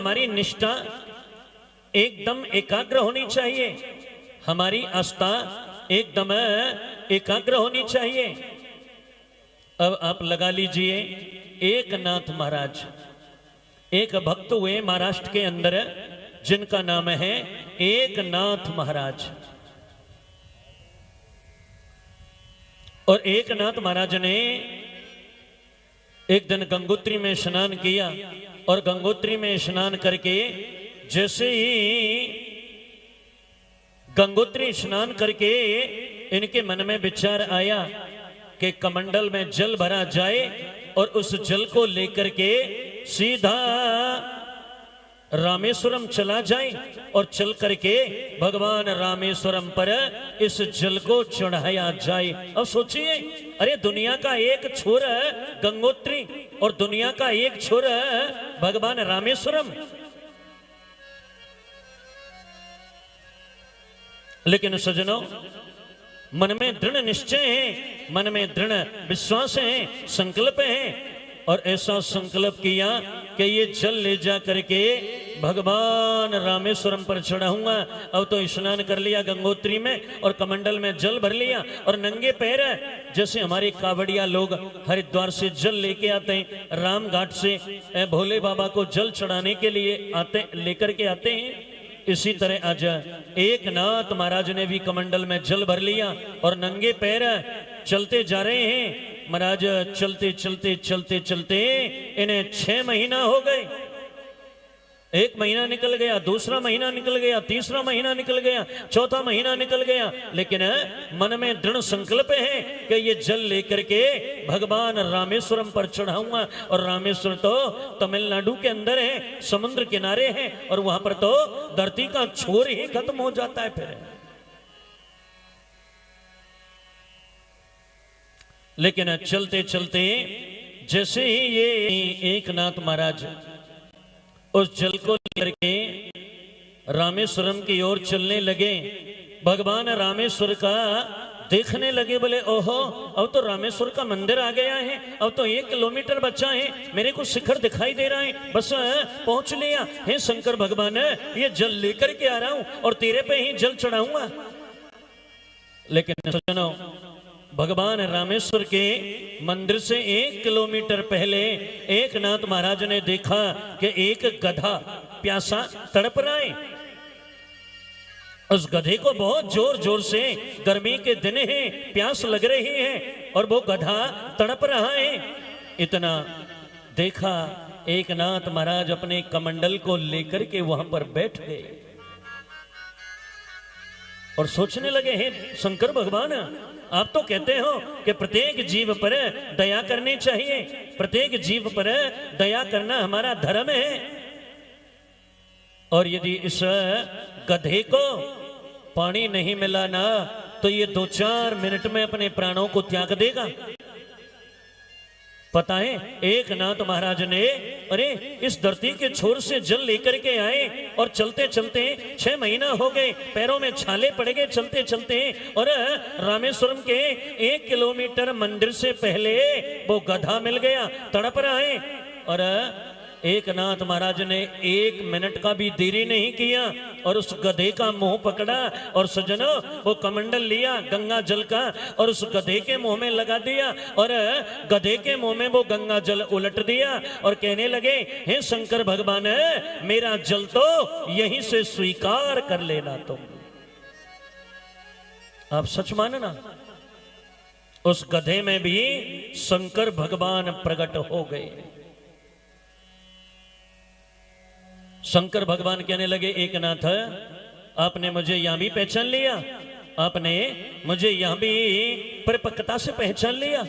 हमारी निष्ठा एकदम एकाग्र होनी चाहिए, हमारी आस्था एकदम एकाग्र होनी चाहिए। अब आप लगा लीजिए, एक नाथ महाराज एक भक्त हुए महाराष्ट्र के अंदर जिनका नाम है एक नाथ महाराज। और एक नाथ महाराज ने एक दिन गंगोत्री में स्नान किया और गंगोत्री में स्नान करके जैसे ही गंगोत्री स्नान करके इनके मन में विचार आया कि कमंडल में जल भरा जाए और उस जल को लेकर के सीधा रामेश्वरम चला जाए और चल करके भगवान रामेश्वरम पर इस जल को चढ़ाया जाए। अब सोचिए, अरे दुनिया का एक छोर गंगोत्री और दुनिया का एक छोर भगवान रामेश्वरम। लेकिन सज्जनों, मन में दृढ़ निश्चय है, मन में दृढ़ विश्वास है, संकल्प है और ऐसा संकल्प किया कि ये जल ले जा करके भगवान रामेश्वरम पर चढ़ाऊंगा। अब तो स्नान कर लिया गंगोत्री में और कमंडल में जल भर लिया और नंगे पैर जैसे हमारे कावड़िया लोग हरिद्वार से जल लेके आते हैं, राम घाट से भोले बाबा को जल चढ़ाने के लिए आते लेकर के आते हैं, इसी तरह आज एक नाथ महाराज ने भी कमंडल में जल भर लिया और नंगे पैर चलते जा रहे हैं। महाराज चलते चलते चलते चलते इन्हें 6 महीना हो गए। 1 महीना निकल गया, दूसरा महीना निकल गया, तीसरा महीना निकल गया, चौथा महीना निकल गया, लेकिन मन में दृढ़ संकल्प है कि ये जल लेकर के भगवान रामेश्वरम पर चढ़ाऊंगा। और रामेश्वर तो तमिलनाडु के अंदर है, समुद्र किनारे है और वहां पर तो धरती का छोर ही खत्म हो जाता है। फिर लेकिन चलते चलते जैसे ही ये एक नाथ महाराज उस जल को लेकर के रामेश्वरम की ओर चलने लगे, भगवान रामेश्वर का देखने लगे, बोले ओहो, अब तो रामेश्वर का मंदिर आ गया है, अब तो 1 किलोमीटर बचा है, मेरे को शिखर दिखाई दे रहा है, बस पहुंच लिया। हे शंकर भगवान, ये जल लेकर के आ रहा हूं और तेरे पे ही जल चढ़ाऊंगा। लेकिन सुनो, भगवान रामेश्वर के मंदिर से 1 किलोमीटर पहले एक नाथ महाराज ने देखा कि एक गधा प्यासा तड़प रहा है। उस गधे को बहुत जोर जोर से, गर्मी के दिन हैं, प्यास लग रही है और वो गधा तड़प रहा है। इतना देखा, एक नाथ महाराज अपने कमंडल को लेकर के वहां पर बैठ गए और सोचने लगे, हैं शंकर भगवान, आप तो कहते हो कि प्रत्येक जीव पर दया करनी चाहिए, प्रत्येक जीव पर दया करना हमारा धर्म है, और यदि इस गधे को पानी नहीं मिला ना तो ये 2-4 मिनट में अपने प्राणों को त्याग देगा। पता है, एक नाथ महाराज ने अरे इस धरती के छोर से जल लेकर के आए और चलते चलते 6 महीना हो गए, पैरों में छाले पड़ गए चलते चलते, और रामेश्वरम के 1 किलोमीटर मंदिर से पहले वो गधा मिल गया, तड़प रहा है। और एक नाथ महाराज ने 1 मिनट का भी देरी नहीं किया और उस गधे का मुंह पकड़ा और सज्जनों, वो कमंडल लिया गंगा जल का और उस गधे के मुंह में लगा दिया और गधे के मुंह में वो गंगा जल उलट दिया और कहने लगे, हे शंकर भगवान, मेरा जल तो यहीं से स्वीकार कर लेना तुम। आप सच मानना, उस गधे में भी शंकर भगवान प्रकट हो गए। शंकर भगवान कहने लगे, एक नाथ, आपने मुझे यहां भी पहचान लिया, आपने मुझे यहां भी परिपक्वता से पहचान लिया।